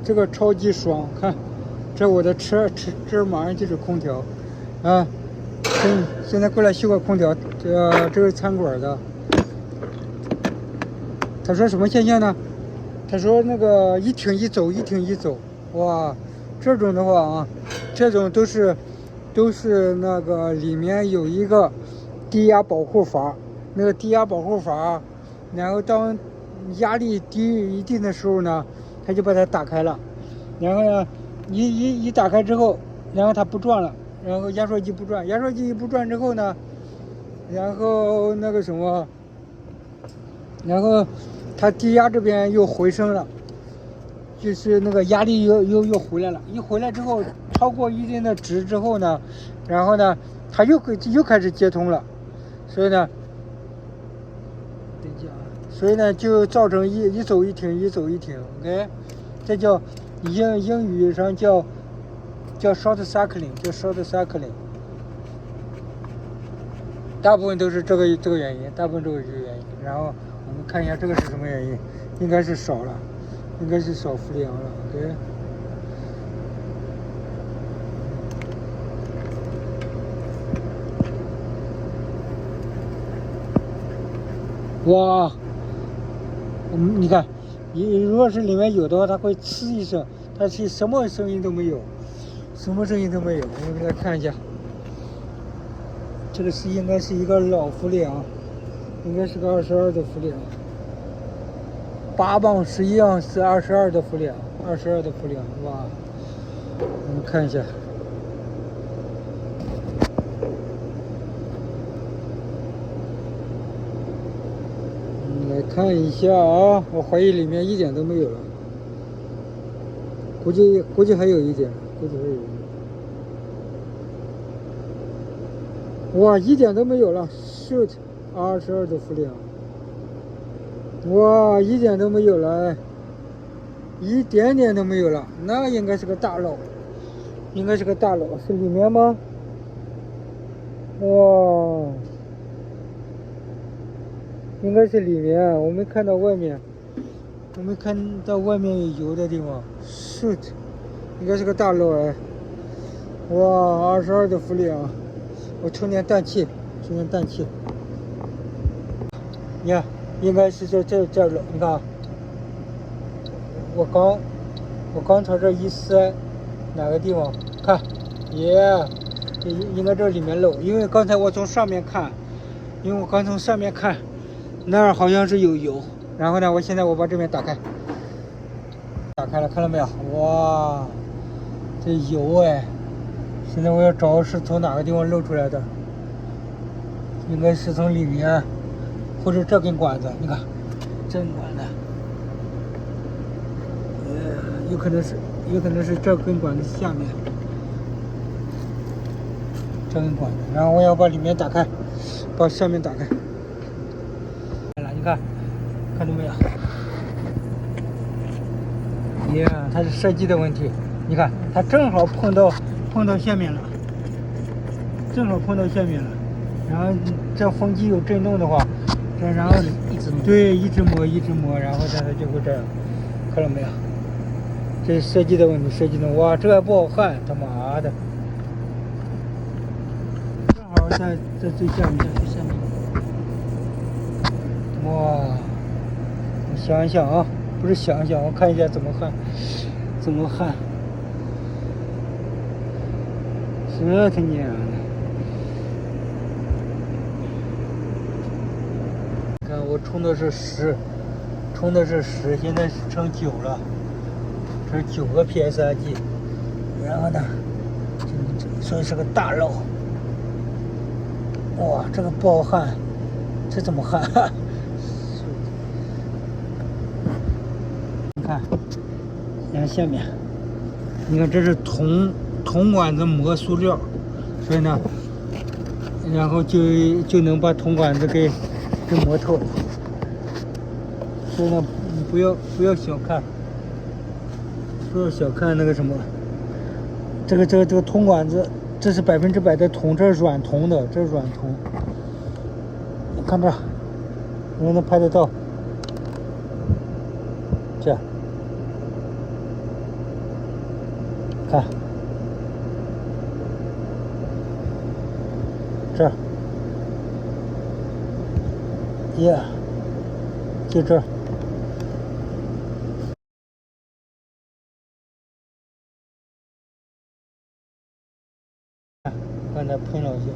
这个超级爽，看，这我的车，这马上就是空调，啊，现在过来修个空调，这是餐馆的。他说什么现象呢？他说那个一停一走，一停一走，哇，这种的话啊，这种都是那个里面有一个低压保护阀，那个低压保护阀，然后当压力低一定的时候呢，它就把它打开了，然后呢，一打开之后，然后它不转了，然后压缩机不转，压缩机不转之后呢，然后那个什么，然后它低压这边又回升了，就是那个压力又回来了，一回来之后超过一定的值之后呢，然后呢它又开始接通了，所以呢就造成一走一停，一走一停 ，OK， 这叫英语上叫 short cycling， 叫 short cycling， 大部分都是这个原因，大部分都是这个原因。然后我们看一下这个是什么原因，应该是少了，应该是少氟利昂了 ，OK。哇，你看，如果是里面有的话，它会呲一声，它是什么声音都没有，什么声音都没有。我们给大家看一下，这个应该是一个老氟利昂，应该是个22的氟利昂，8磅11盎司22的氟利昂，22的氟利昂，哇！我们看一下。来看一下啊，我怀疑里面一点都没有了，估计还有一点，估计还有一点。哇，一点都没有了 ，shoot， 22的氟利昂，哇，一点都没有了，哎，一点点都没有了，那应该是个大漏，应该是个大漏，是里面吗？哇！应该是里面，我没看到外面，我没看到外面有油的地方。shoot， 应该是个大漏哎。哇，22的氟利昂，我充电氮气，你看，应该是这漏，你看，我刚朝这一塞，哪个地方？看，应该这里面漏，因为刚才我从上面看，那儿好像是有油，然后呢，现在我把这边打开了，看到没有？哇，这油哎！现在我要找是从哪个地方漏出来的，应该是从里面，或者这根管子，你看，这根管子，有可能是这根管子下面，这根管子，然后我要把里面打开，把上面打开。你看到没有？它是设计的问题。你看，它正好碰到下面了，然后这风机有震动的话，然后一直磨，然后它就会这样，看到没有？这是设计的问题，哇，这还不好焊，他妈的！正好在最下面，哇，我想一想啊，不是想一想，我看一下怎么焊，这他娘的！看我充的是10，现在是成9了，这是9个 PSIG， 然后呢，所以是个大漏。哇，这个不好焊，这怎么焊？你看下面，你看这是铜管子磨塑料，所以呢，然后就能把铜管子给磨透。所以呢，你不要小看，那个什么，这个铜管子，这是100%的铜，这是软铜的，你看这，你能拍得到？这样，看，这儿，就这儿。刚才喷了一下，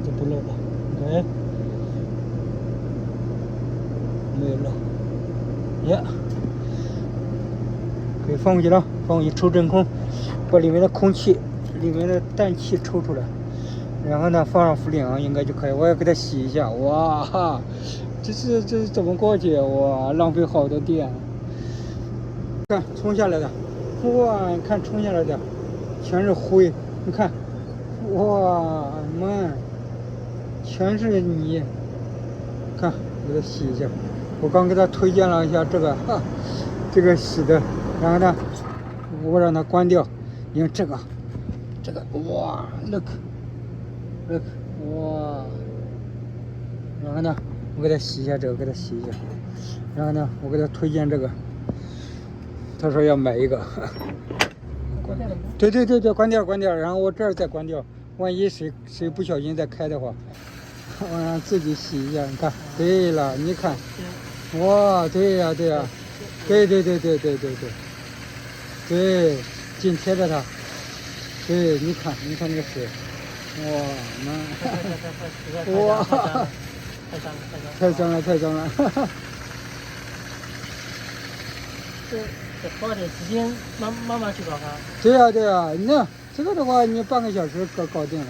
这不漏了，你看，没有漏，可以放回去了，放回去抽真空，把里面的空气、里面的氮气抽出来，然后呢放上氟领应该就可以。我要给它洗一下，哇，这是怎么过去？哇，浪费好多电。看冲下来的，哇，你看冲下来的，全是灰，你看，哇妈，全是泥。看，给它洗一下。我刚给他推荐了一下这个，这个洗的，然后呢，我让它关掉，因为这个，哇 ，look， 哇，然后呢，我给他洗一下这个，给他洗一下，然后呢，我给他推荐这个，他说要买一个，对，关掉，然后我这儿再关掉，万一谁不小心再开的话，我让自己洗一下，你看，对了，你看。哇，对呀，对，紧贴着它，对，你看那个水，哇，哇，太脏了，这花点时间慢慢去搞它。对呀，那这个的话，你半个小时搞定了，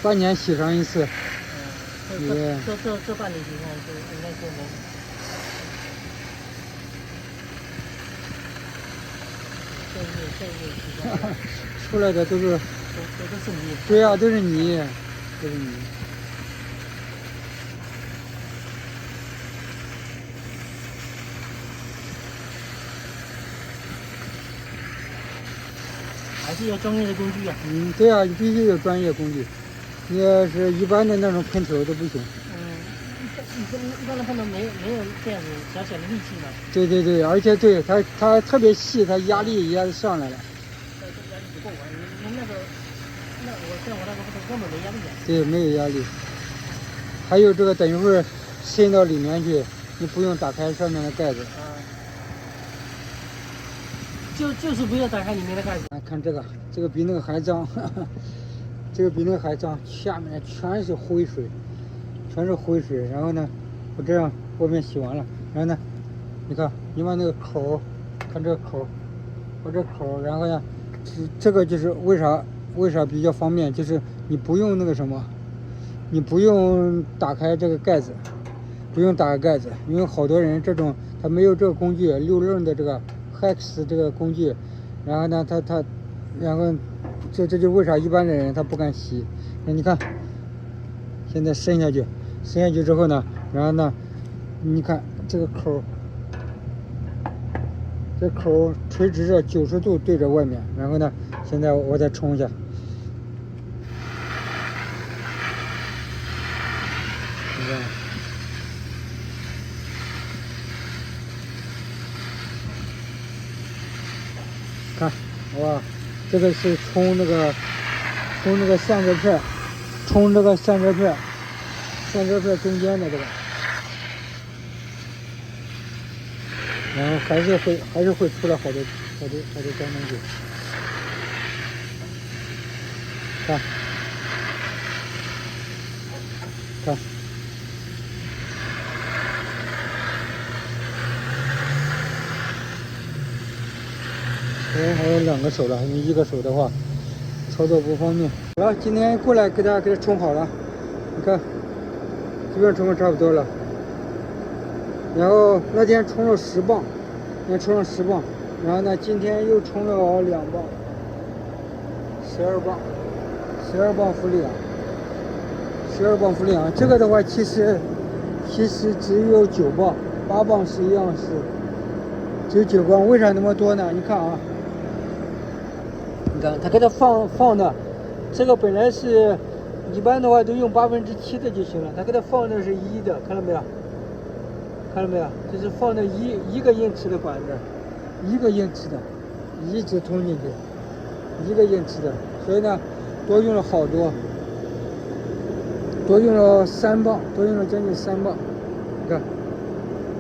半年洗上一次。这半年洗上一次应该是没。这月洗上出来的都是泥。对呀，都是泥。还是要专业的工具啊。对呀，你必须有专业工具。你要是一般的那种喷头都不行。一般的喷头没有这样子小小的力气嘛。对，而且对它特别细，它压力也上来了。这压力不够啊！你那我那个喷头根本没压力啊。对，没有压力。还有这个等一会儿伸到里面去，你不用打开上面的盖子。就是不要打开里面的盖子。看这个比那个还脏。这个比那个还脏，下面全是灰水，然后呢，我这样外面洗完了，然后呢，你看，你把那个口，看这个口，我这口，然后呢，这个就是为啥比较方便，就是你不用那个什么，你不用打开这个盖子，因为好多人这种他没有这个工具，溜楞的这个 Hex 这个工具，然后呢，然后。这就为啥一般的人他不敢洗？那你看，现在伸下去之后呢，然后呢，你看这个口，这口垂直着90度对着外面，然后呢，现在我再冲一下，你看，哇！这个是冲那个散热片，散热片中间的这个，然后还是会出来好多脏东西。看，还有2个手了，因为1个手的话操作不方便。好，今天过来给它冲好了，你看，基本上冲的差不多了。然后那天冲了10磅，然后呢，今天又冲了2磅，12磅氟利昂，这个的话其实只有9磅，8磅是一样是，只有9磅，为啥那么多呢？你看啊。你看，它给它放的，这个本来是一般的话都用7%的就行了，它给它放的是1的，看到没有？看到没有？这是放的一个英尺的管子，1个英尺的，一直通进去，1个英尺的，所以呢，多用了好多，多用了3磅，多用了将近3磅，你看，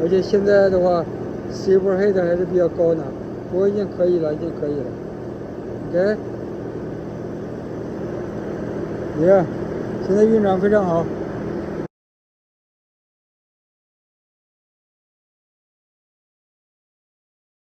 而且现在的话 silver head 还是比较高呢，不过已经可以了，已经可以了。OK， 耶，现在运转非常好。